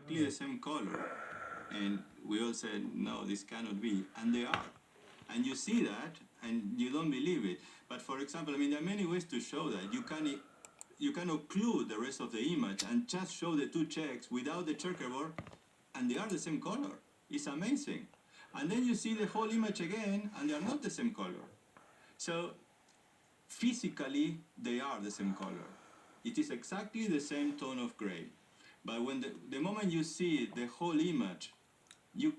exactly the same color. And we all said, no, this cannot be. And they are. And you see that, and you don't believe it. But for example, I mean, there are many ways to show that. You can occlude the rest of the image and just show the two checks without the checkerboard, and they are the same color. It's amazing. And then you see the whole image again, and they are not the same color. So physically, they are the same color. It is exactly the same tone of gray. But when the moment you see the whole image, your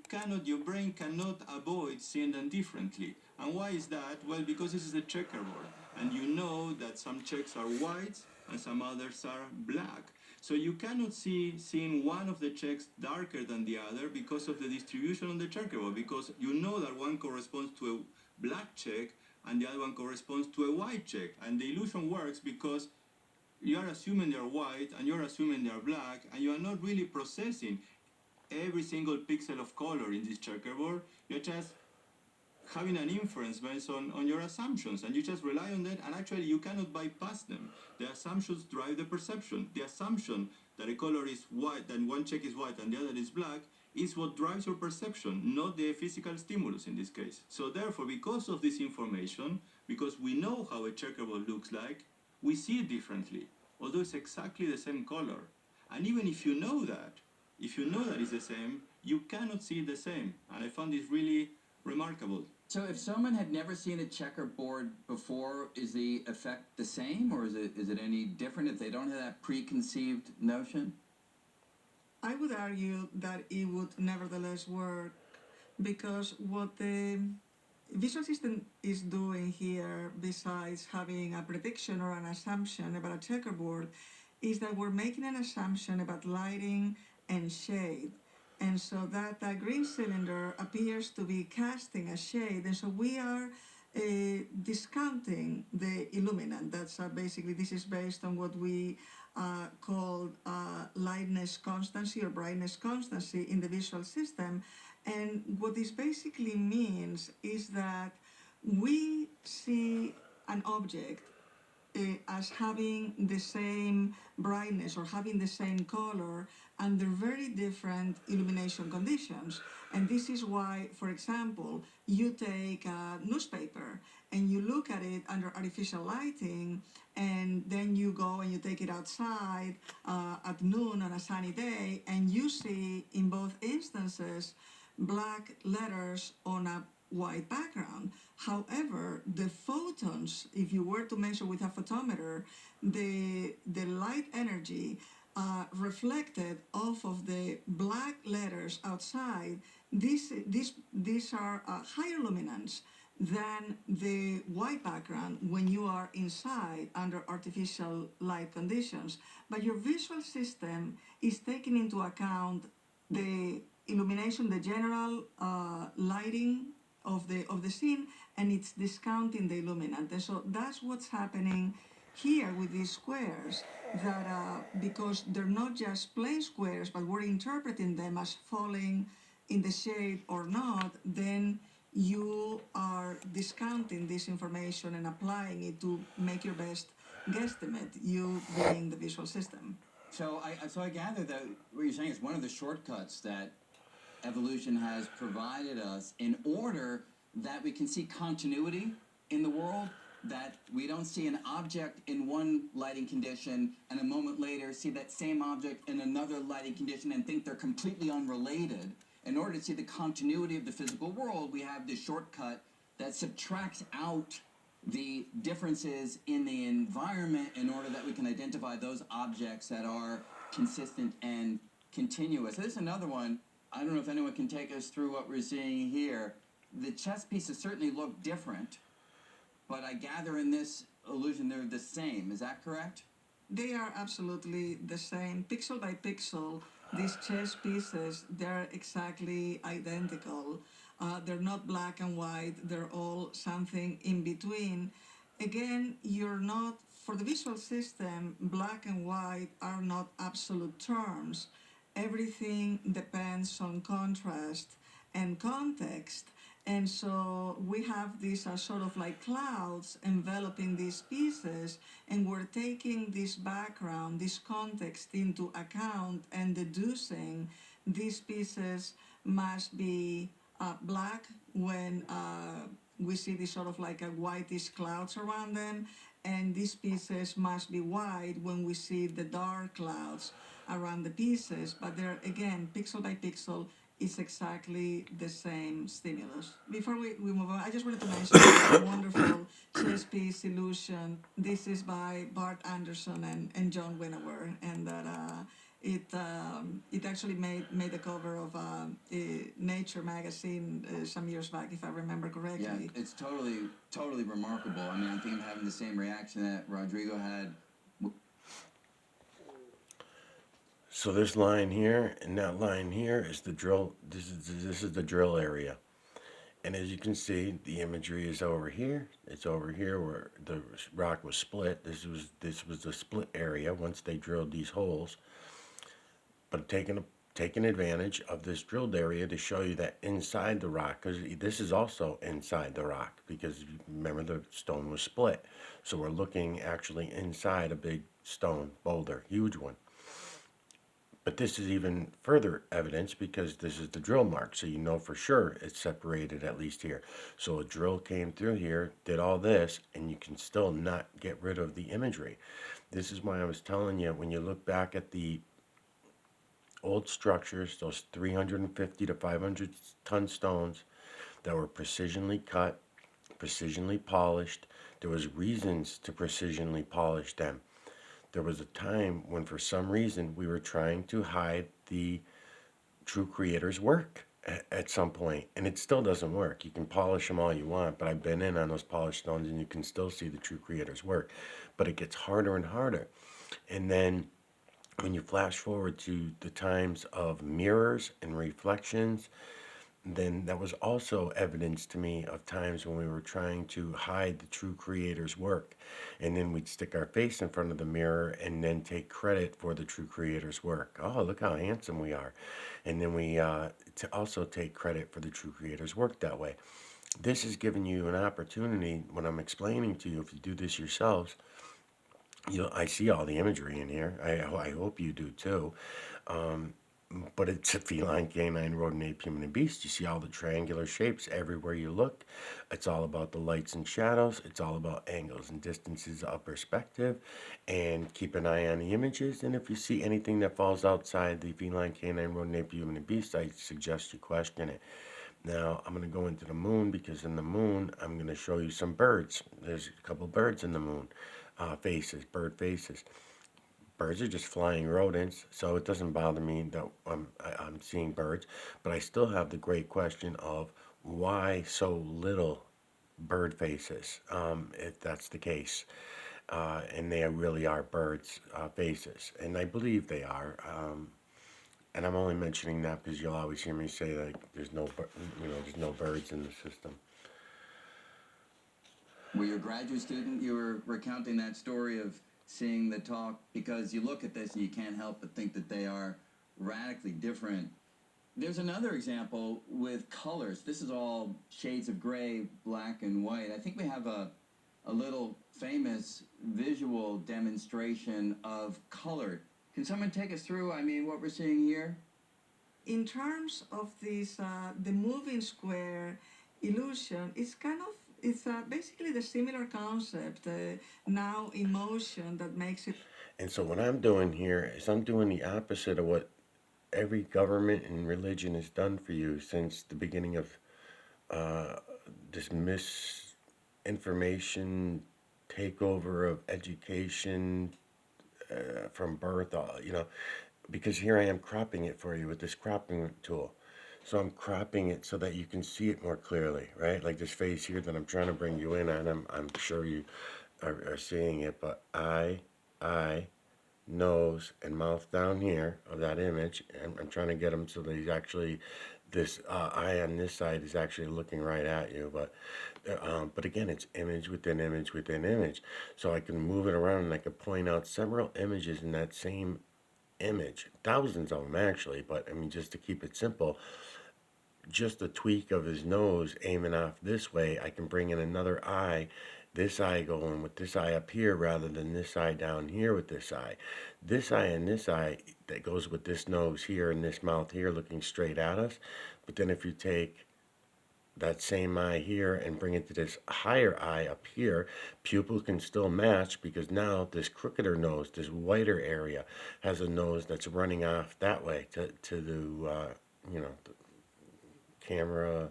brain cannot avoid seeing them differently. And why is that? Well, because this is a checkerboard, and you know that some checks are white and some others are black. So you cannot seeing one of the checks darker than the other because of the distribution on the checkerboard, because you know that one corresponds to a black check and the other one corresponds to a white check. And the illusion works because you are assuming they are white and you're assuming they are black, and you are not really processing every single pixel of color in this checkerboard. You're just having an inference based on your assumptions, and you just rely on that, and actually you cannot bypass them. The assumptions drive the perception. The assumption that a color is white, that one check is white and the other is black, is what drives your perception, not the physical stimulus in this case. So therefore, because of this information, because we know how a checkerboard looks like, we see it differently, although it's exactly the same color. And even if you know that, it's the same, you cannot see it the same. And I found this really remarkable. So if someone had never seen a checkerboard before, is the effect the same, or is it any different if they don't have that preconceived notion? I would argue that it would nevertheless work, because what the visual system is doing here, besides having a prediction or an assumption about a checkerboard, is that we're making an assumption about lighting and shade. And so that green cylinder appears to be casting a shade, and so we are discounting the illuminant. That's basically, this is based on what we call lightness constancy or brightness constancy in the visual system. And what this basically means is that we see an object as having the same brightness or having the same color under very different illumination conditions. And this is why, for example, you take a newspaper and you look at it under artificial lighting, and then you go and you take it outside at noon on a sunny day, and you see in both instances black letters on a white background. However, the photons, if you were to measure with a photometer, the light energy reflected off of the black letters outside, these are higher luminance than the white background when you are inside under artificial light conditions. But your visual system is taking into account the illumination, the general lighting of the scene, and it's discounting the illuminant. And so that's what's happening here with these squares, that because they're not just plain squares, but we're interpreting them as falling in the shade or not, then you are discounting this information and applying it to make your best guesstimate, you being the visual system. So I gather that what you're saying is one of the shortcuts that evolution has provided us in order that we can see continuity in the world, that we don't see an object in one lighting condition and a moment later see that same object in another lighting condition and think they're completely unrelated. In order to see the continuity of the physical world, we have this shortcut that subtracts out the differences in the environment in order that we can identify those objects that are consistent and continuous. There's another one. I don't know if anyone can take us through what we're seeing here. The chess pieces certainly look different, but I gather in this illusion they're the same. Is that correct? They are absolutely the same. Pixel by pixel, these chess pieces, they're exactly identical. They're not black and white. They're all something in between. Again, for the visual system, black and white are not absolute terms. Everything depends on contrast and context. And so we have these sort of like clouds enveloping these pieces, and we're taking this background, this context into account and deducing these pieces must be black when we see these sort of like a whitish clouds around them, and these pieces must be white when we see the dark clouds around the pieces. But they're, again, pixel by pixel, it's exactly the same stimulus. Before we move on, I just wanted to mention this wonderful chess piece Illusion. This is by Bart Anderson and John Winower, and that it actually made the cover of Nature magazine some years back, if I remember correctly. Yeah, it's totally remarkable. I mean, I think I'm having the same reaction that Rodrigo had. So this line here and that line here is the drill. This is the drill area, and as you can see, the imagery is over here. It's over here where the rock was split. This was the split area once they drilled these holes. But taking advantage of this drilled area to show you that inside the rock, because this is also inside the rock, because remember the stone was split. So we're looking actually inside a big stone boulder, huge one. But this is even further evidence because this is the drill mark, so you know for sure it's separated at least here. So a drill came through here, did all this, and you can still not get rid of the imagery. This is why I was telling you, when you look back at the old structures, those 350 to 500 ton stones that were precisionally cut, precisionally polished, there was reasons to precisionally polish them. There was a time when for some reason we were trying to hide the true creator's work at some point, and it still doesn't work. You can polish them all you want, but I've been in on those polished stones and you can still see the true creator's work, but it gets harder and harder. And then when you flash forward to the times of mirrors and reflections, then that was also evidence to me of times when we were trying to hide the true creator's work. And then we'd stick our face in front of the mirror and then take credit for the true creator's work. Oh, look how handsome we are. And then we to also take credit for the true creator's work that way. This is giving you an opportunity when I'm explaining to you, if you do this yourselves, I see all the imagery in here. I hope you do too. Um, but it's a feline, canine, rodent, ape, human, and beast. You see all the triangular shapes everywhere you look. It's all about the lights and shadows. It's all about angles and distances of perspective. And keep an eye on the images. And if you see anything that falls outside the feline, canine, rodent, ape, human, and beast, I suggest you question it. Now, I'm going to go into the moon because in the moon, I'm going to show you some birds. There's a couple birds in the moon, faces, bird faces. Birds are just flying rodents, so it doesn't bother me that I'm seeing birds. But I still have the great question of why so little bird faces, if that's the case. And they really are birds' faces, and I believe they are. And I'm only mentioning that because you'll always hear me say that there's no birds in the system. Were you a graduate student? You were recounting that story of seeing the talk, because you look at this and you can't help but think that they are radically different. There's another example with colors. This is all shades of gray, black and white. I think we have a little famous visual demonstration of color. Can someone take us through, what we're seeing here? In terms of this, the moving square illusion, it's basically the similar concept, now in motion, that makes it. And so what I'm doing here is I'm doing the opposite of what every government and religion has done for you since the beginning of this misinformation takeover of education from birth, because here I am cropping it for you with this cropping tool. So I'm cropping it so that you can see it more clearly, right? Like this face here that I'm trying to bring you in on. I'm sure you are seeing it, but eye, nose, and mouth down here of that image. And I'm trying to get them so that he's actually, this eye on this side is actually looking right at you. But again, it's image within image within image. So I can move it around and I can point out several images in that same image, thousands of them actually. But I mean, just to keep it simple, just a tweak of his nose aiming off this way, I can bring in another eye, this eye going with this eye up here rather than this eye down here with this eye. This eye and this eye that goes with this nose here and this mouth here looking straight at us. But then if you take that same eye here and bring it to this higher eye up here, pupil can still match because now this crookeder nose, this whiter area, has a nose that's running off that way to the, the camera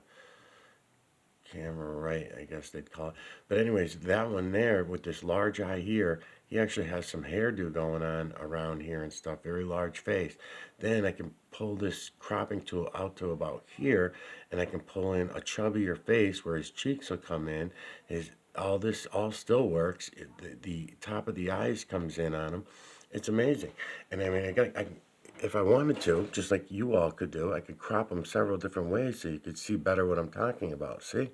right, I guess they'd call it. But anyways, that one there with this large eye here, he actually has some hairdo going on around here and stuff, very large face. Then I can pull this cropping tool out to about here, and I can pull in a chubbier face where his cheeks will come in. His all this all still works. The top of the eyes comes in on him. It's amazing. And I mean, if I wanted to, just like you all could do, I could crop them several different ways so you could see better what I'm talking about. See?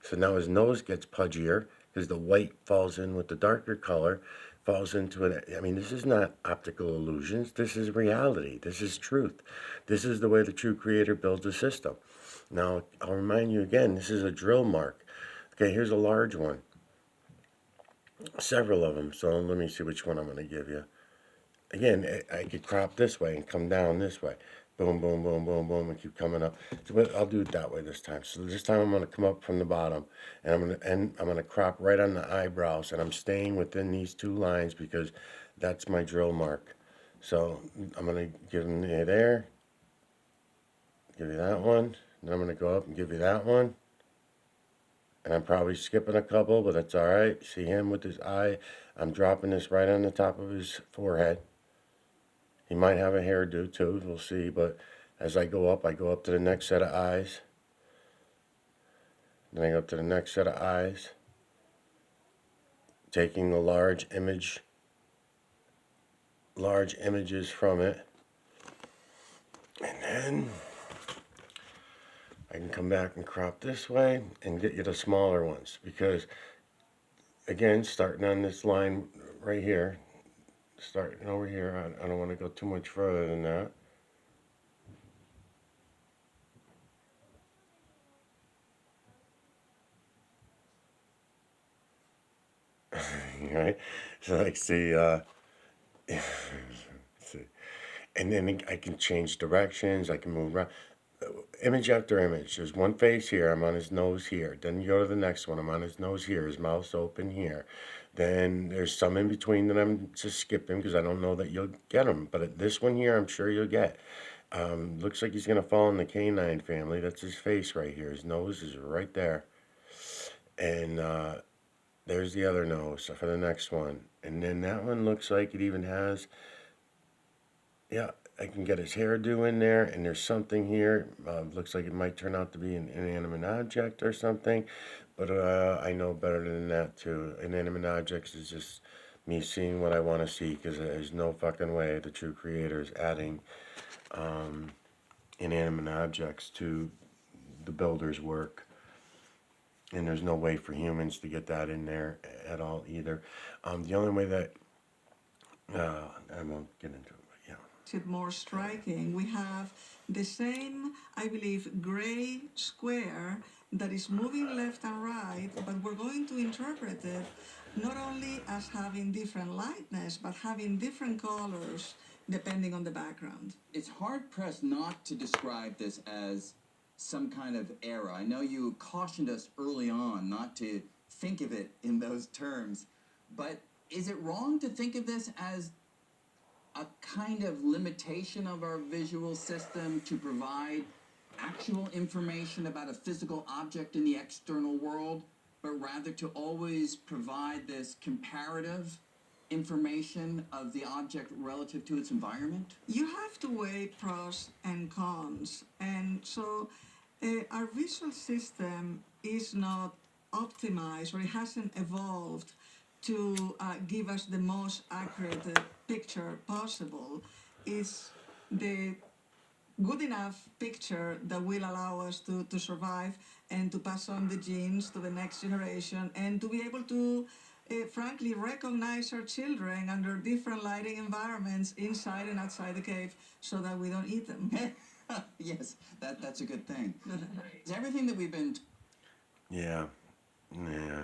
So now his nose gets pudgier because the white falls in with the darker color, falls into it. I mean, this is not optical illusions. This is reality. This is truth. This is the way the true creator builds a system. Now, I'll remind you again, this is a drill mark. Okay, here's a large one. Several of them. So let me see which one I'm going to give you. Again, I could crop this way and come down this way. Boom, boom, boom, boom, boom, and keep coming up. So, but I'll do it that way this time. So this time I'm going to come up from the bottom, and I'm going to crop right on the eyebrows, and I'm staying within these two lines because that's my drill mark. So I'm going to give them there, give you that one, then I'm going to go up and give you that one. And I'm probably skipping a couple, but that's all right. See him with his eye. I'm dropping this right on the top of his forehead. He might have a hairdo too, we'll see, but as I go up to the next set of eyes. Then I go up to the next set of eyes, taking the large images from it. And then I can come back and crop this way and get you the smaller ones because, again, starting on this line right here, starting over here, I don't want to go too much further than that. Right? So like see, see, and then I can change directions, I can move around. Image after image. There's one face here, I'm on his nose here. Then you go to the next one, I'm on his nose here, his mouth's open here. Then there's some in between that I'm just skipping because I don't know that you'll get them. But this one here, I'm sure you'll get. Looks like he's going to fall in the canine family. That's his face right here. His nose is right there. And there's the other nose for the next one. And then that one looks like it even has, yeah, I can get his hairdo in there, and there's something here. Looks like it might turn out to be an inanimate object or something, but I know better than that too. Inanimate objects is just me seeing what I want to see because there's no fucking way the true creator is adding inanimate objects to the builder's work. And there's no way for humans to get that in there at all either. The only way that, I won't get into it. It more striking. We have the same, I believe, gray square that is moving left and right, but we're going to interpret it not only as having different lightness, but having different colors depending on the background. It's hard pressed not to describe this as some kind of era. I know you cautioned us early on not to think of it in those terms, but is it wrong to think of this as a kind of limitation of our visual system to provide actual information about a physical object in the external world, but rather to always provide this comparative information of the object relative to its environment? You have to weigh pros and cons, and so our visual system is not optimized, or it hasn't evolved to give us the most accurate picture possible. Is the good enough picture that will allow us to survive and to pass on the genes to the next generation and to be able to frankly recognize our children under different lighting environments inside and outside the cave so that we don't eat them. Yes, that's a good thing. Is everything that we've been Yeah. Yeah.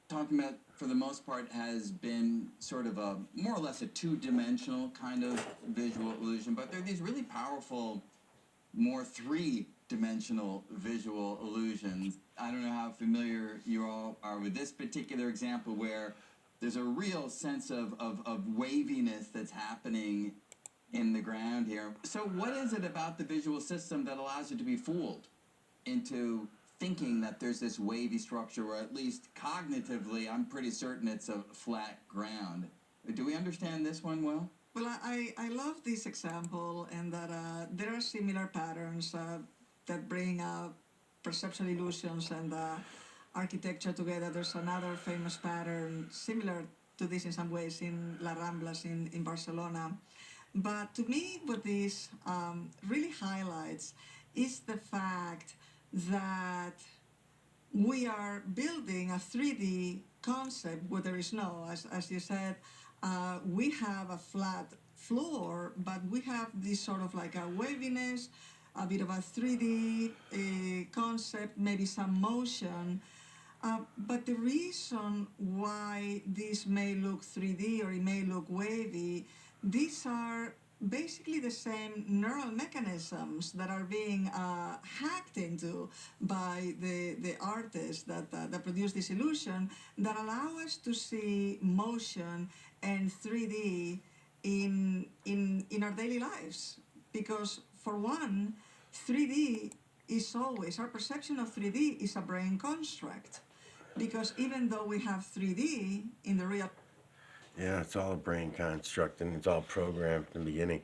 talking about, for the most part, has been sort of a more or less a two-dimensional kind of visual illusion, but there are these really powerful, more three-dimensional visual illusions. I don't know how familiar you all are with this particular example where there's a real sense of waviness that's happening in the ground here. So what is it about the visual system that allows you to be fooled into thinking that there's this wavy structure, or at least cognitively, I'm pretty certain it's a flat ground? Do we understand this one well? Well, I love this example, and that there are similar patterns that bring perceptual illusions and architecture together. There's another famous pattern similar to this in some ways in La Ramblas in Barcelona. But to me, what this really highlights is the fact that we are building a 3D concept where there is no, as you said, we have a flat floor, but we have this sort of like a waviness, a bit of a 3D concept, maybe some motion. But the reason why this may look 3D or it may look wavy, these are basically the same neural mechanisms that are being hacked into by the artists that produce this illusion, that allow us to see motion and 3D in our daily lives. Because for one, 3D is always, our perception of 3D is a brain construct. Because even though we have 3D in the real. Yeah, it's all a brain construct and it's all programmed from the beginning.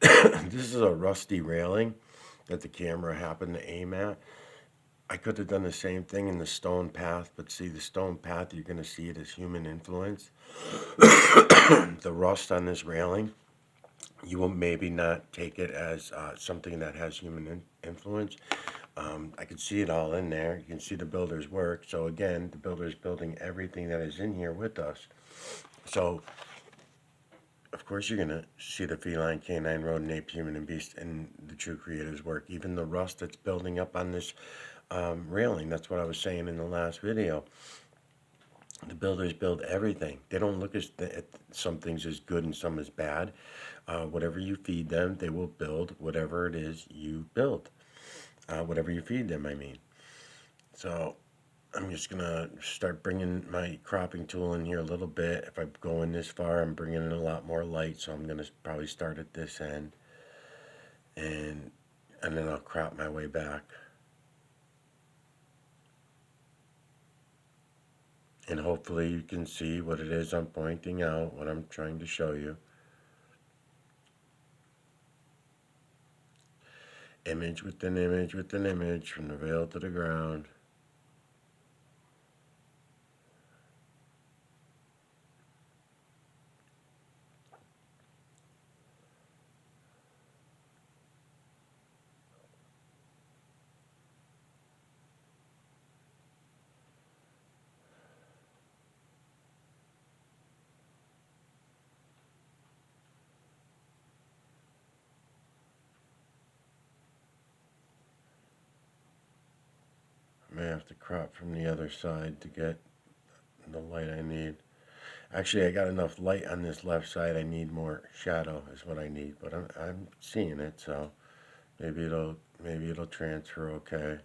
This is a rusty railing that the camera happened to aim at. I could have done the same thing in the stone path, but see, the stone path, you're going to see it as human influence. The rust on this railing, you will maybe not take it as something that has human influence. I can see it all in there. You can see the builder's work. So again, the builder's building everything that is in here with us. So, of course, you're going to see the feline, canine, rodent, ape, human, and beast in the true creator's work. Even the rust that's building up on this railing. That's what I was saying in the last video. The builders build everything. They don't look at some things as good and some as bad. Whatever you feed them, they will build whatever it is you build. Whatever you feed them, I mean. So I'm just going to start bringing my cropping tool in here a little bit. If I'm going this far, I'm bringing in a lot more light. So I'm going to probably start at this end. And then I'll crop my way back. And hopefully you can see what it is I'm pointing out, what I'm trying to show you. Image within image within image, from the veil to the ground. I may have to crop from the other side to get the light I need. Actually, I got enough light on this left side. I need more shadow is what I need, but I'm seeing it, so maybe it'll transfer okay.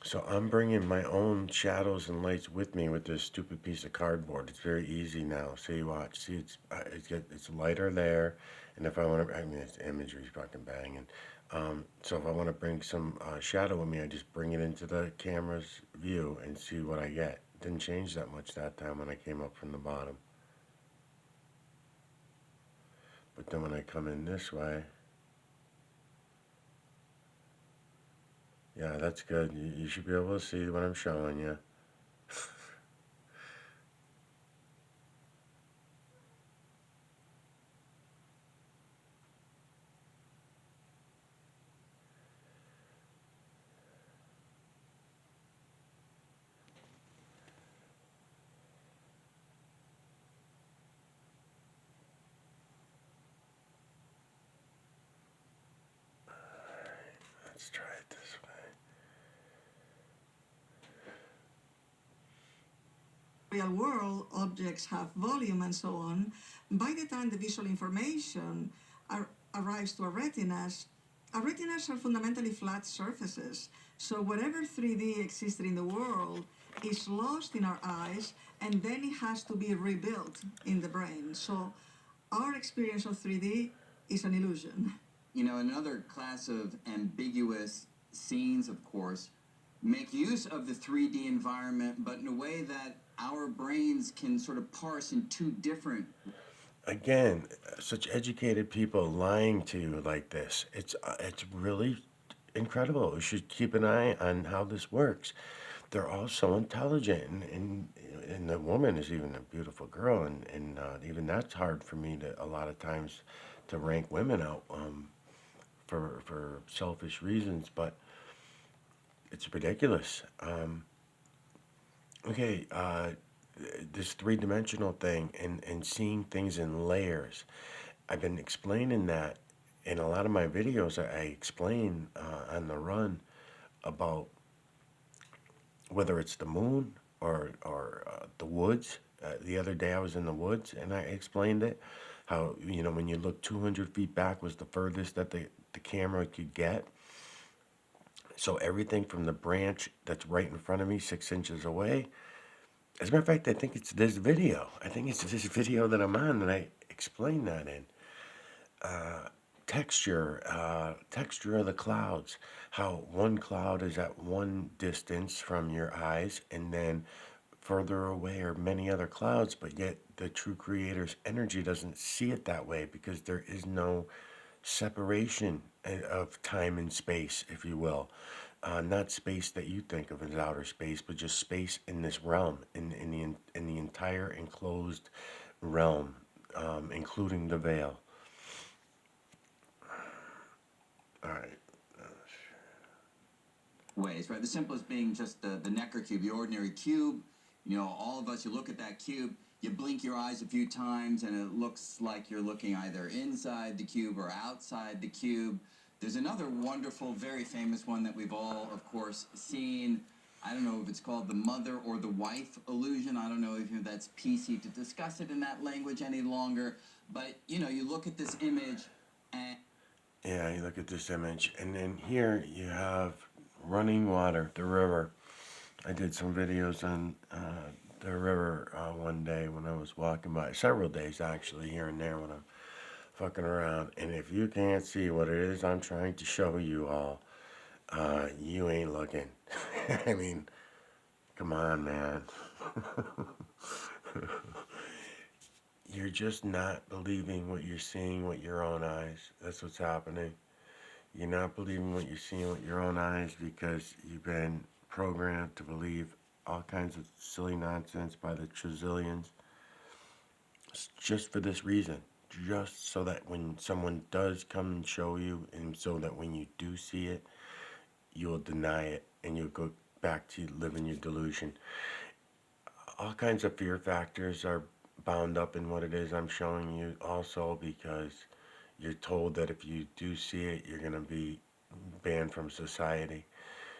So I'm bringing my own shadows and lights with me with this stupid piece of cardboard. It's very easy now. See, watch. See, it's lighter there, and if I want to, I mean, it's imagery's fucking banging. So if I want to bring some shadow with me, I just bring it into the camera's view and see what I get. Didn't change that much that time when I came up from the bottom. But then when I come in this way, yeah, that's good. You should be able to see what I'm showing you. real world, objects have volume and so on. By the time the visual information arrives to our retinas are fundamentally flat surfaces. So whatever 3D existed in the world is lost in our eyes, and then it has to be rebuilt in the brain. So our experience of 3D is an illusion. You know, another class of ambiguous scenes, of course, make use of the 3D environment, but in a way that our brains can sort of parse in two different. Again, such educated people lying to you like this. It's really incredible. You should keep an eye on how this works. They're all so intelligent, and the woman is even a beautiful girl, and even that's hard for me to a lot of times to rank women out for selfish reasons, but it's ridiculous. Okay, this three-dimensional thing and seeing things in layers. I've been explaining that in a lot of my videos. I explain on the run about whether it's the moon or the woods. The other day I was in the woods and I explained it. How, when you look 200 feet back was the furthest that the camera could get. So everything from the branch that's right in front of me, 6 inches away. As a matter of fact, I think it's this video. I think it's this video that I'm on that I explain that in. Texture of the clouds, how one cloud is at one distance from your eyes and then further away are many other clouds, but yet the true creator's energy doesn't see it that way because there is no separation of time and space, if you will. Not space that you think of as outer space, but just space in this realm, in the entire enclosed realm, including the veil. All right. Ways, right? The simplest being just the Necker cube, the ordinary cube. You know, all of us, you look at that cube, you blink your eyes a few times, and it looks like you're looking either inside the cube or outside the cube. There's another wonderful, very famous one that we've all, of course, seen. I don't know if it's called the mother or the wife illusion. I don't know if that's PC to discuss it in that language any longer. But, you look at this image and... Yeah, you look at this image, and then here you have running water, the river. I did some videos on the river one day when I was walking by, several days actually, here and there when I'm fucking around. And if you can't see what it is I'm trying to show you all, you ain't looking. I mean, come on, man. You're just not believing what you're seeing with your own eyes. That's what's happening. You're not believing what you're seeing with your own eyes because you've been programmed to believe all kinds of silly nonsense by the trillions. It's just for this reason. Just so that when someone does come and show you, and so that when you do see it, you'll deny it and you'll go back to living your delusion. All kinds of fear factors are bound up in what it is I'm showing you also, because you're told that if you do see it, you're going to be banned from society.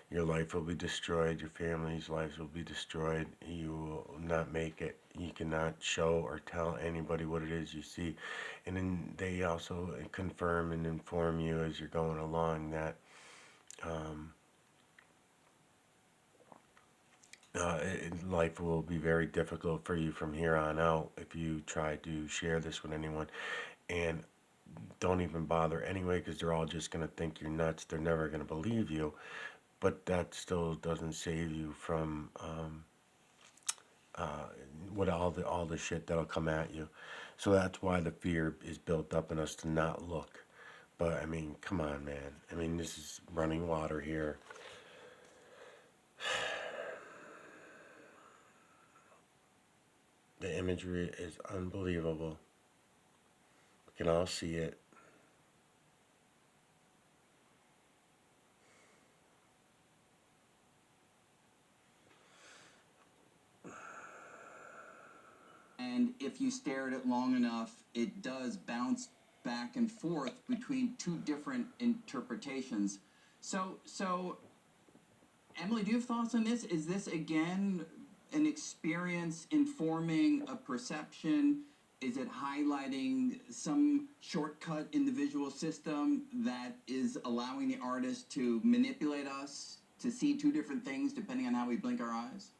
Your life will be destroyed. Your family's lives will be destroyed. You will not make it. You cannot show or tell anybody what it is you see. And then they also confirm and inform you as you're going along that life will be very difficult for you from here on out if you try to share this with anyone. And don't even bother anyway, because they're all just going to think you're nuts. They're never going to believe you. But that still doesn't save you from what all the shit that'll come at you. So that's why the fear is built up in us to not look. But I mean, come on, man. I mean, this is running water here. The imagery is unbelievable. We can all see it. And if you stare at it long enough, it does bounce back and forth between two different interpretations. So, Emily, do you have thoughts on this? Is this again an experience informing a perception? Is it highlighting some shortcut in the visual system that is allowing the artist to manipulate us to see two different things depending on how we blink our eyes?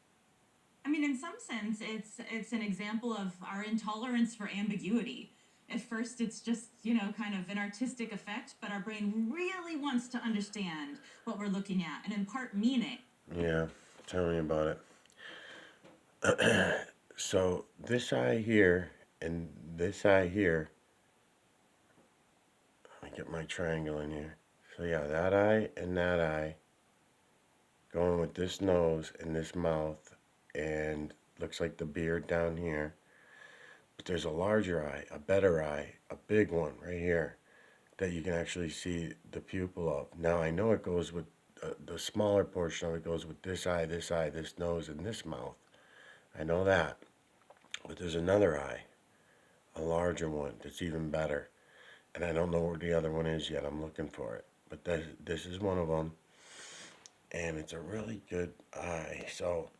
I mean, in some sense, it's an example of our intolerance for ambiguity. At first, it's just, kind of an artistic effect, but our brain really wants to understand what we're looking at and impart meaning. Yeah, tell me about it. So this eye here and this eye here, let me get my triangle in here. So yeah, that eye and that eye, going with this nose and this mouth, and looks like the beard down here. But there's a larger eye, a better eye, a big one right here that you can actually see the pupil of. Now I know it goes with the smaller portion of it goes with this eye, this nose, and this mouth. I know that. But there's another eye, a larger one that's even better. And I don't know where the other one is yet. I'm looking for it. But this is one of them. And it's a really good eye. So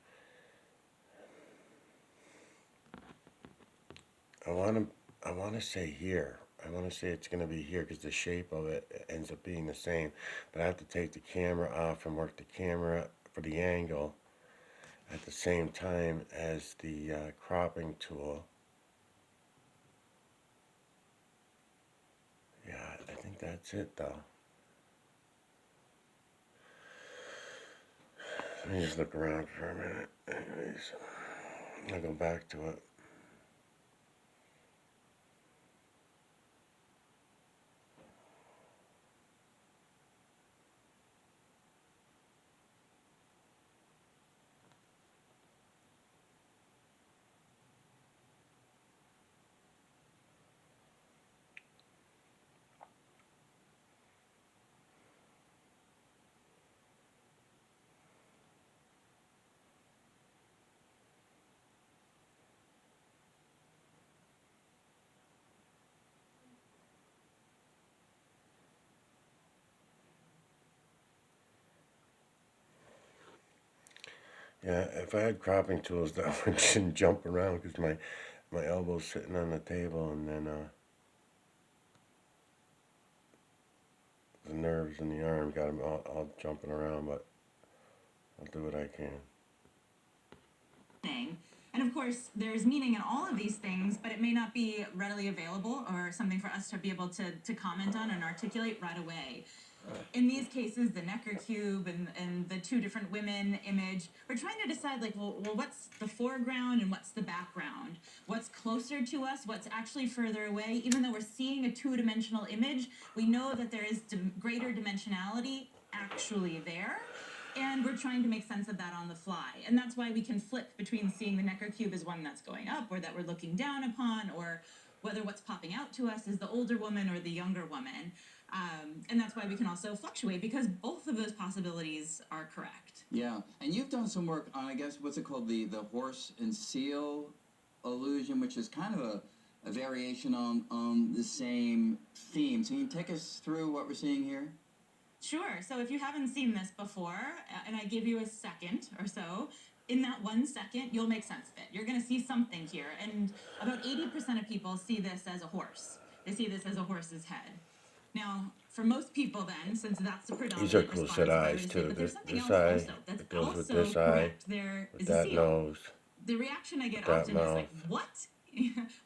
I want to say here. I want to say it's going to be here because the shape of it ends up being the same. But I have to take the camera off and work the camera for the angle at the same time as the cropping tool. Yeah, I think that's it though. Let me just look around for a minute. Anyways, I'll go back to it. Yeah, if I had cropping tools, that one shouldn't jump around because my elbow's sitting on the table, and then the nerves in the arm got them all jumping around. But I'll do what I can. And of course, there's meaning in all of these things, but it may not be readily available or something for us to be able to comment on and articulate right away. In these cases, the Necker cube and the two different women image, we're trying to decide, like, well, what's the foreground and what's the background? What's closer to us? What's actually further away? Even though we're seeing a two-dimensional image, we know that there is greater dimensionality actually there. And we're trying to make sense of that on the fly. And that's why we can flip between seeing the Necker cube as one that's going up or that we're looking down upon, or whether what's popping out to us is the older woman or the younger woman. And that's why we can also fluctuate, because both of those possibilities are correct. Yeah, and you've done some work on, I guess, what's it called, the horse and seal illusion, which is kind of a variation on the same theme. So can you take us through what we're seeing here? Sure. So if you haven't seen this before, and I give you a second or so, in that 1 second, you'll make sense of it. You're going to see something here. And about 80% of people see this as a horse. They see this as a horse's head. Now, for most people then, since that's the predominant These are cool response, set I eyes would say, too. but there's This something else eye, also that's it goes with also this eye, correct. There with is a that seal. nose. The reaction I get that often is like, mouth. what?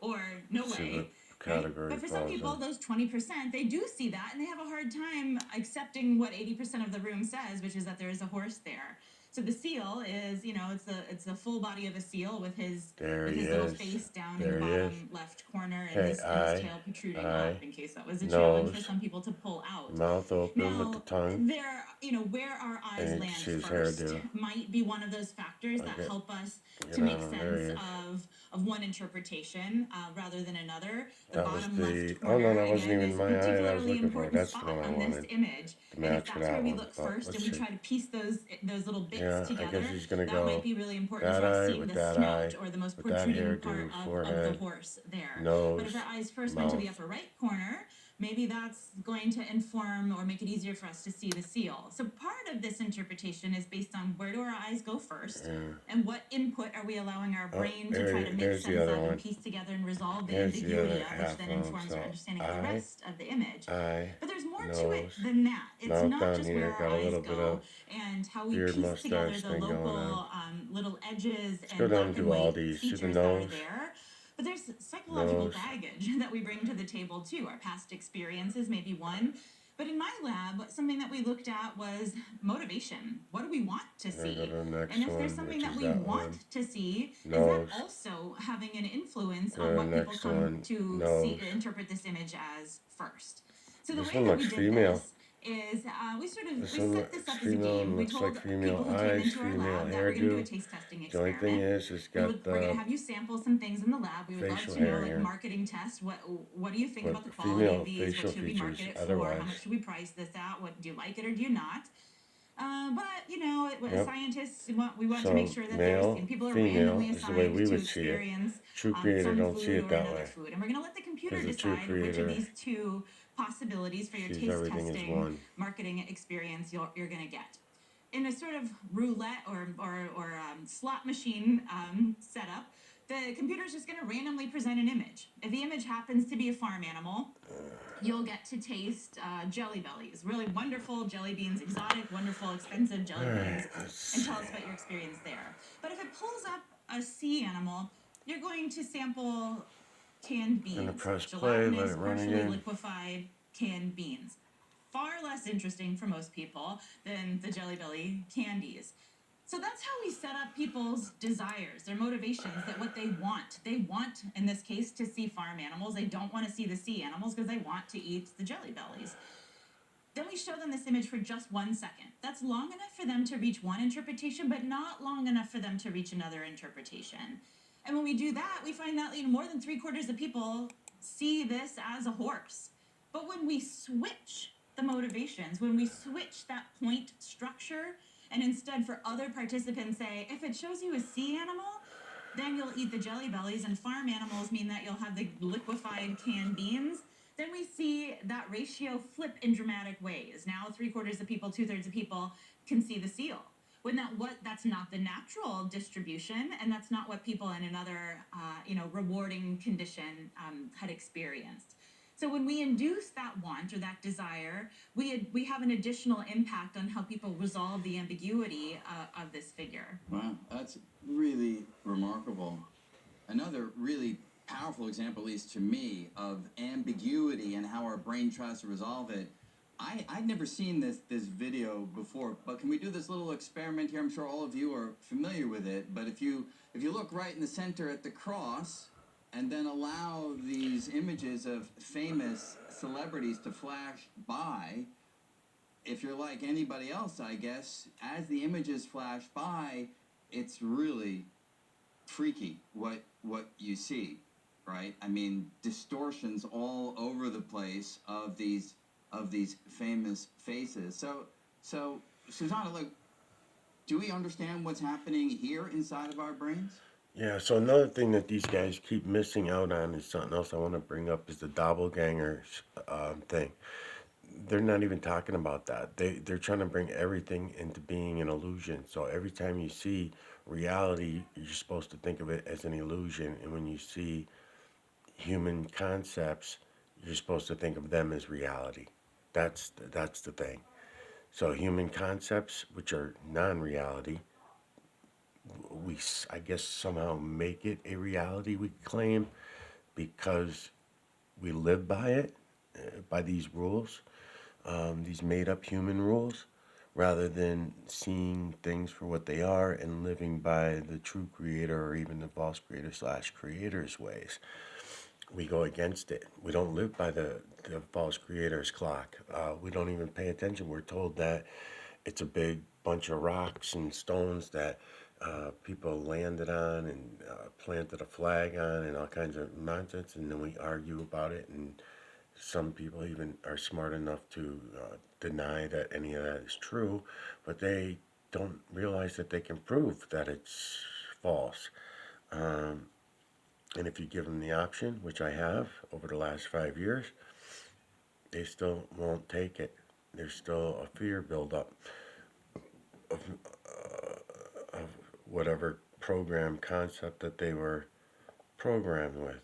Or no See way. what category But for some falls people, in. those 20%, they do see that, and they have a hard time accepting what 80% of the room says, which is that there is a horse there. So the seal is, it's the full body of a seal with his There he little is. face down There in the he is. bottom left corner, and Okay, his tail protruding eye, up, in case that was a challenge for nose, some people to pull out. mouth open with the Now, tongue. there, where our eyes And you can land see his first hairdo. might be one of those factors that Okay. help us Get to make on him. There he sense is. of one interpretation rather than another. The That was bottom the. left Oh corner, no, that wasn't again, even is a my eye that I was particularly looking for. important That's the spot one I on this wanted image. to And if match for that's that where we one. look But first let's and we see. try to piece those little bits Yeah, I together, guess he's gonna that go might be really important that for us eye seeing with the that snout eye, or the most with that protruding hairdo, part of the forehead, horse there. But if nose, our eyes first went to the mouth. upper right corner, maybe that's going to inform or make it easier for us to see the seal. So part of this interpretation is based on where do our eyes go first, and what input are we allowing our brain to try to make there's the sense other of one. and piece together and resolve the Here's the ambiguity other of, which half then of 'em. informs our So understanding of the rest of the image. eye, But there's more to it nose, than that. It's mouth not down just here, where our got a eyes little bit go of and how we beard piece together mustache the thing going local on. little edges Go and down black and and do all white these. See the features that are nose? there. But there's psychological Nose. baggage that we bring to the table too. Our past experiences may be one. But in my lab, something that we looked at was motivation. What do we want to Then see? go to the next And if one, there's something which that is we that want one. to see, is Nose. that also having an influence Go on to the what people next come one. to see, Nose. interpret this image as first? So the This way one that we looks did female. this is we This we one set this looks up as a female game. and We looks told like female people who came eyes, into our female lab that we're going to do a hairdo. taste testing The only thing experiment. is, it's got We're going to the have you sample some things in the lab. We would love facial to know, hair like here. marketing tests. What do you think But about the quality female of these? facial What should we market features it for? How otherwise. much should we price this at? What do you like it or do you not? But you know, Yep. scientists we want to So make sure that male, and people are female randomly is the way assigned we to would see it. experience True creator some don't see food it or that another way. food, and we're going to let the computer Because the true decide which of creator these two possibilities for your sees taste everything as testing one. marketing experience you're going to get. In a sort of roulette or slot machine setup, the computer is just going to randomly present an image. If the image happens to be a farm animal, you'll get to taste jelly bellies, really wonderful jelly beans, exotic, wonderful, expensive jelly beans, and tell us about your experience there. But if it pulls up a sea animal, you're going to sample canned beans, Gonna press play, let gelatinous, it run partially again. liquefied canned beans. Far less interesting for most people than the Jelly Belly candies. So that's how we set up people's desires, their motivations, that what they want. They want, in this case, to see farm animals. They don't want to see the sea animals because they want to eat the Jelly Bellies. Then we show them this image for just 1 second. That's long enough for them to reach one interpretation, but not long enough for them to reach another interpretation. And when we do that, we find that more than 3/4 of people see this as a horse. But when we switch the motivations, when we switch that point structure, and instead for other participants say, if it shows you a sea animal, then you'll eat the jelly bellies, and farm animals mean that you'll have the liquefied canned beans, then we see that ratio flip in dramatic ways. Now 3/4 of people, 2/3 of people can see the seal. When that's not the natural distribution, and that's not what people in another rewarding condition had experienced. So when we induce that want or that desire, we have an additional impact on how people resolve the ambiguity of this figure. Wow, that's really remarkable. Another really powerful example, at least to me, of ambiguity and how our brain tries to resolve it. I'd never seen this video before, but can we do this little experiment here? I'm sure all of you are familiar with it, but if you look right in the center at the cross, and then allow these images of famous celebrities to flash by, if you're like anybody else, I guess, as the images flash by, it's really freaky what you see, right? I mean, distortions all over the place of these famous faces. So Susanna, like, do we understand what's happening here inside of our brains? Yeah, so another thing that these guys keep missing out on is something else I want to bring up is the doppelganger thing. They're not even talking about that. They're trying to bring everything into being an illusion. So every time you see reality, you're supposed to think of it as an illusion. And when you see human concepts, you're supposed to think of them as reality. That's the thing. So human concepts, which are non-reality, I guess somehow make it a reality, we claim, because we live by it, by these rules, these made up human rules, rather than seeing things for what they are and living by the true creator or even the false creator / creator's ways. We go against it. We don't live by the false creator's clock. We don't even pay attention. We're told that it's a big bunch of rocks and stones that people landed on and planted a flag on and all kinds of nonsense, and then we argue about it, and some people even are smart enough to deny that any of that is true, but they don't realize that they can prove that it's false. And if you give them the option, which I have over the last 5 years, they still won't take it. There's still a fear buildup of, of whatever program concept that they were programmed with.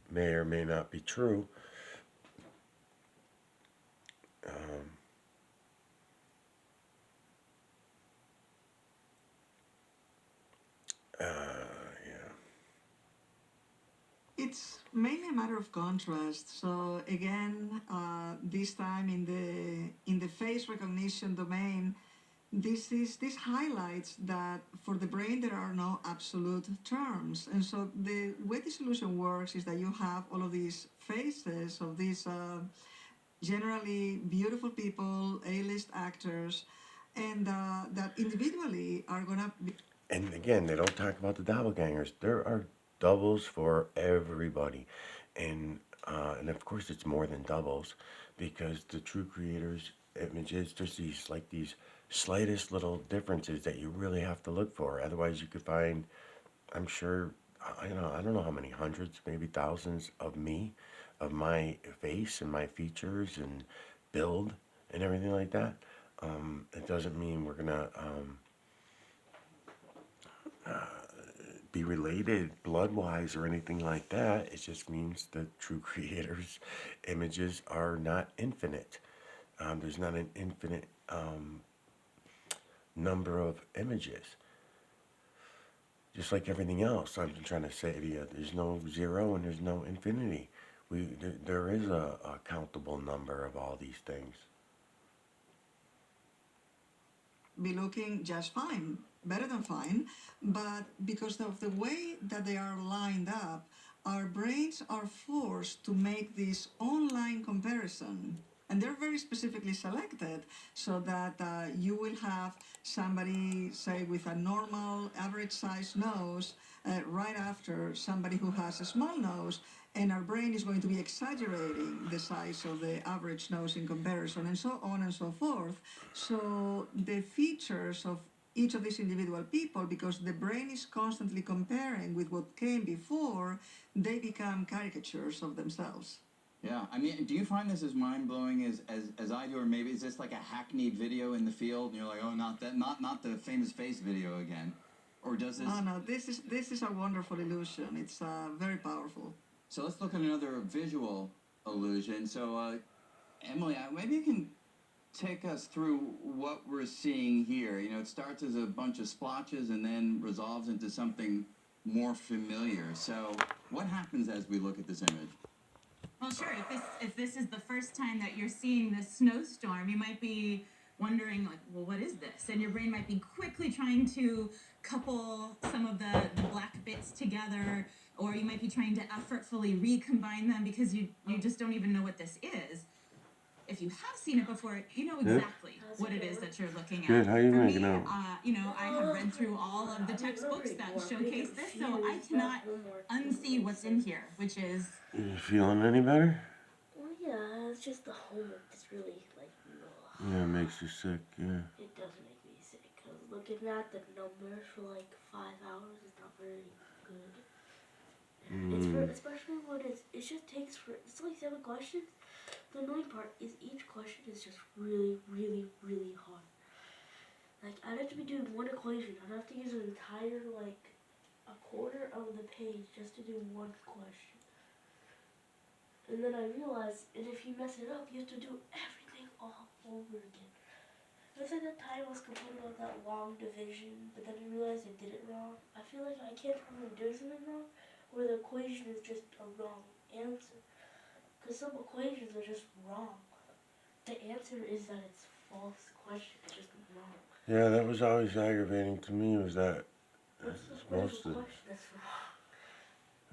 May or may not be true. Um, yeah. It's mainly a matter of contrast. So again, this time in the face recognition domain, this highlights that for the brain there are no absolute terms, and so the way the solution works is that you have all of these faces of these generally beautiful people, A-list actors, and that individually are gonna be. And again, they don't talk about the doppelgangers. There are doubles for everybody, and of course it's more than doubles, because the true creators' images, just these slightest little differences that you really have to look for. Otherwise, you could find, I'm sure, I don't know how many hundreds, maybe thousands of me, of my face and my features and build and everything like that. It doesn't mean we're gonna be related blood-wise or anything like that. It just means the true creators' images are not infinite. There's not an infinite number of images. Just like everything else, I'm trying to say to you, there's no zero and there's no infinity. There is a countable number of all these things. Be looking just fine, better than fine, but because of the way that they are lined up, our brains are forced to make this online comparison. And they're very specifically selected so that you will have somebody, say, with a normal, average size nose, right after somebody who has a small nose, and our brain is going to be exaggerating the size of the average nose in comparison, and so on and so forth. So the features of each of these individual people, because the brain is constantly comparing with what came before, they become caricatures of themselves. Yeah, I mean, do you find this as mind-blowing as I do, or maybe is this like a hackneyed video in the field, and you're like, oh, not that, not the famous face video again, or does this? Oh no, this is a wonderful illusion. It's very powerful. So let's look at another visual illusion. So, Emily, maybe you can take us through what we're seeing here. You know, it starts as a bunch of splotches and then resolves into something more familiar. So, what happens as we look at this image? Well, sure. If this is the first time that you're seeing this snowstorm, you might be wondering, like, well, what is this? And your brain might be quickly trying to couple some of the black bits together, or you might be trying to effortfully recombine them because you just don't even know what this is. If you have seen it before, you know exactly what it is that you're looking at. Good, how you For making me, out? you know, I have read through all of the textbooks that showcase this, so I cannot unsee what's in here, which is. You feeling any better? Well, yeah, it's just the homework is really like, ugh. Yeah, it makes you sick, yeah. It does make me sick because looking at the numbers for like 5 hours is not very good. It's for, especially when it just takes for, it's like 7 questions. The annoying part is each question is just really, really, really hard. Like, I'd have to be doing one equation. I'd have to use an entire, like, a quarter of the page just to do one question. And then I realized, and if you mess it up, you have to do everything all over again. It's like that time I was complaining about that long division, but then I realized I did it wrong. I feel like I can't remember doing something wrong, or the equation is just a wrong answer. Because some equations are just wrong. The answer is that it's false question, it's just wrong. Yeah, that was always aggravating to me, was that What's the most of, question that's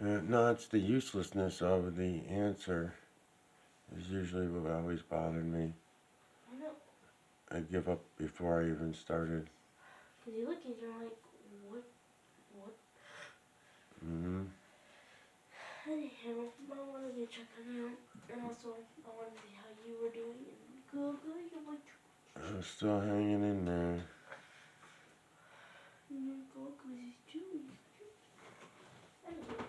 wrong? no, it's the uselessness of the answer is usually what always bothered me. I know. I'd give up before I even started. Because you look and you're like, what? Mm-hmm. Anyhow, I wanted to check on you, and also I wanted to see how you were doing, and good, you're like, I'm still hanging in there. good, he's doing. Anyway.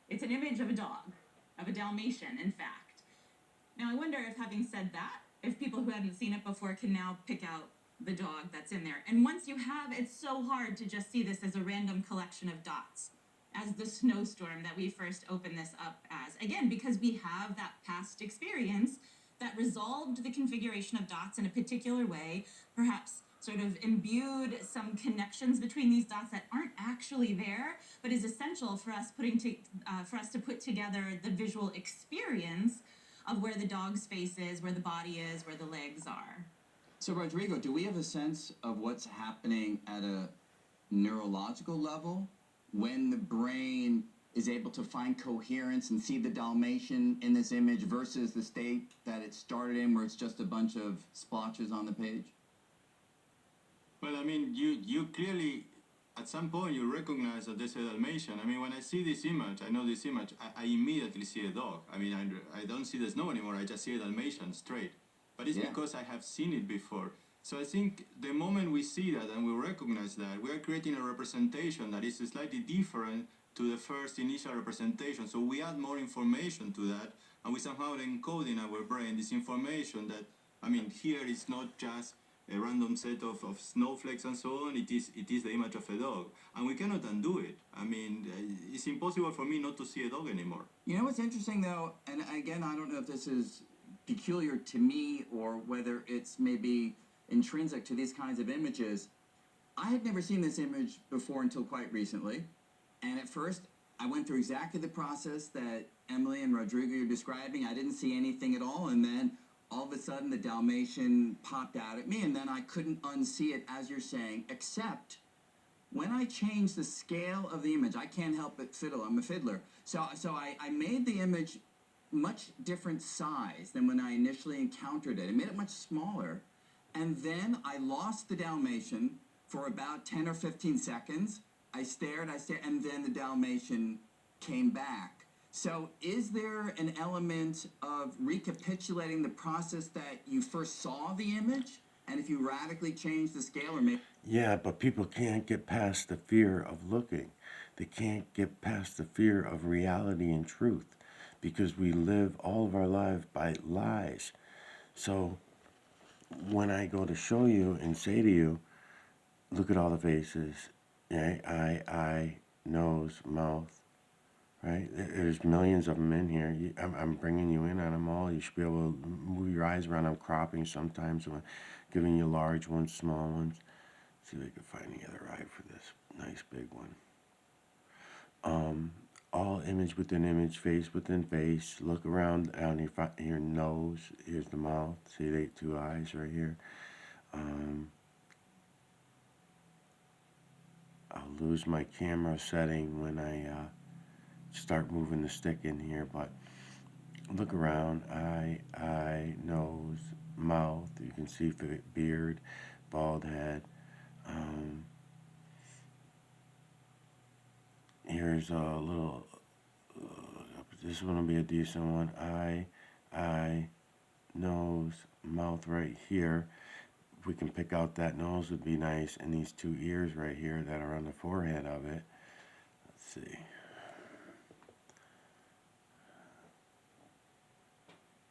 It's an image of a dog, of a Dalmatian, in fact. Now, I wonder if, having said that, if people who hadn't seen it before can now pick out the dog that's in there. And once you have, it's so hard to just see this as a random collection of dots, as the snowstorm that we first opened this up as. Again, because we have that past experience that resolved the configuration of dots in a particular way, perhaps sort of imbued some connections between these dots that aren't actually there, but is essential for us for us to put together the visual experience of where the dog's face is, where the body is, where the legs are. So, Rodrigo, do we have a sense of what's happening at a neurological level when the brain is able to find coherence and see the Dalmatian in this image versus the state that it started in, where it's just a bunch of splotches on the page? Well, I mean, you clearly, at some point, you recognize that there's a Dalmatian. I mean, when I see this image, I know this image, I immediately see a dog. I mean, I don't see the snow anymore, I just see a Dalmatian straight. But it's because I have seen it before. So I think the moment we see that and we recognize that, we are creating a representation that is slightly different to the first initial representation. So we add more information to that, and we somehow encode in our brain this information that, I mean, here is not just a random set of snowflakes and so on, it is the image of a dog. And we cannot undo it. I mean, it's impossible for me not to see a dog anymore. You know what's interesting, though, and again, I don't know if this is peculiar to me or whether it's maybe intrinsic to these kinds of images. I had never seen this image before until quite recently, and at first I went through exactly the process that Emily and Rodrigo are describing. I didn't see anything at all, and then all of a sudden the Dalmatian popped out at me, and then I couldn't unsee it, as you're saying, except when I changed the scale of the image. I can't help but fiddle. I'm a fiddler. So I made the image much different size than when I initially encountered it. I made it much smaller, and then I lost the Dalmatian for about 10 or 15 seconds. I stared, and then the Dalmatian came back. So is there an element of recapitulating the process that you first saw the image? And if you radically change the scale or maybe... Yeah, but people can't get past the fear of looking. They can't get past the fear of reality and truth, because we live all of our lives by lies. So when I go to show you and say to you, look at all the faces, right? Eye, nose, mouth, right? There's millions of them in here. I'm bringing you in on them all. You should be able to move your eyes around. I'm cropping sometimes. I'm giving you large ones, small ones. See if I can find the other eye for this nice big one. All image within image, face within face. Look around on your nose. Here's the mouth. See the two eyes right here. I'll lose my camera setting when I start moving the stick in here, but look around. Eye, nose, mouth. You can see beard, bald head. Here's a little, this one will be a decent one. Eye, nose, mouth right here. If we can pick out that nose, would be nice. And these two ears right here that are on the forehead of it. Let's see.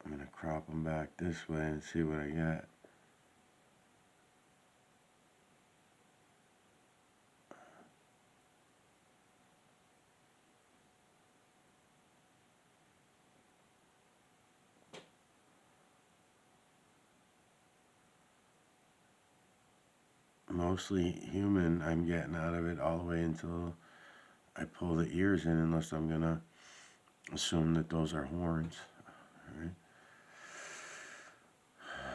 I'm going to crop them back this way and see what I get. Mostly human I'm getting out of it all the way until I pull the ears in, unless I'm going to assume that those are horns. All right.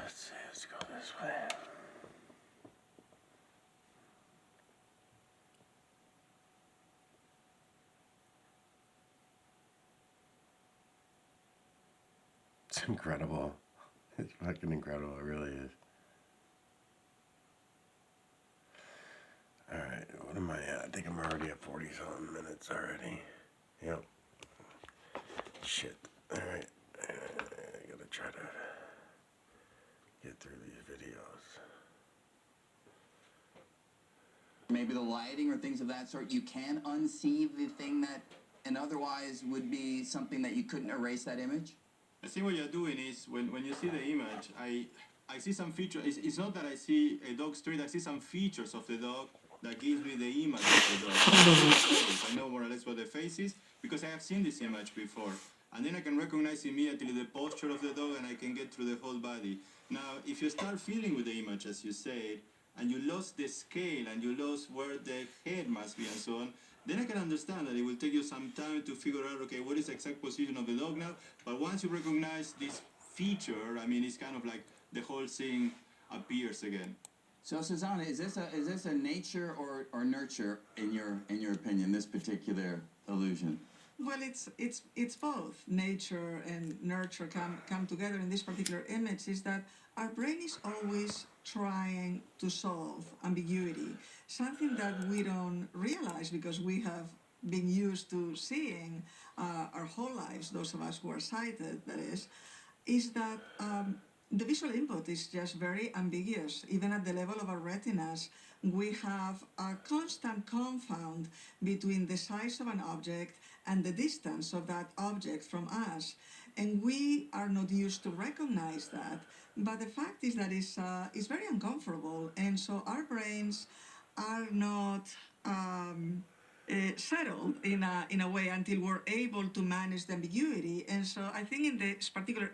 Let's see, let's go this way. It's incredible. It's fucking incredible, it really is. Alright, what am I at? I think I'm already at 40-something minutes already. Yep. Shit. Alright. I gotta try to get through these videos. maybe the lighting or things of that sort, you can unsee the thing that and otherwise would be something that you couldn't erase that image? I think what you're doing is when you see the image, I see some feature. It's not that I see a dog straight. I see some features of the dog that gives me the image of the dog. I know more or less what the face is because I have seen this image before, and then I can recognize immediately the posture of the dog, and I can get through the whole body. Now, if you start feeling with the image, as you said, and you lost the scale and you lost where the head must be and so on, then I can understand that it will take you some time to figure out, okay, what is the exact position of the dog now? But once you recognize this feature, I mean, it's kind of like the whole thing appears again. So Susanna, is this a nature or nurture in your opinion, this particular illusion? Well, it's both. Nature and nurture come together in this particular image. Is that our brain is always trying to solve ambiguity, something that we don't realize because we have been used to seeing our whole lives. Those of us who are sighted, that is that the visual input is just very ambiguous. Even at the level of our retinas, we have a constant confound between the size of an object and the distance of that object from us. And we are not used to recognize that. But the fact is that it's very uncomfortable. And so our brains are not settled in a way until we're able to manage the ambiguity. And so I think in this particular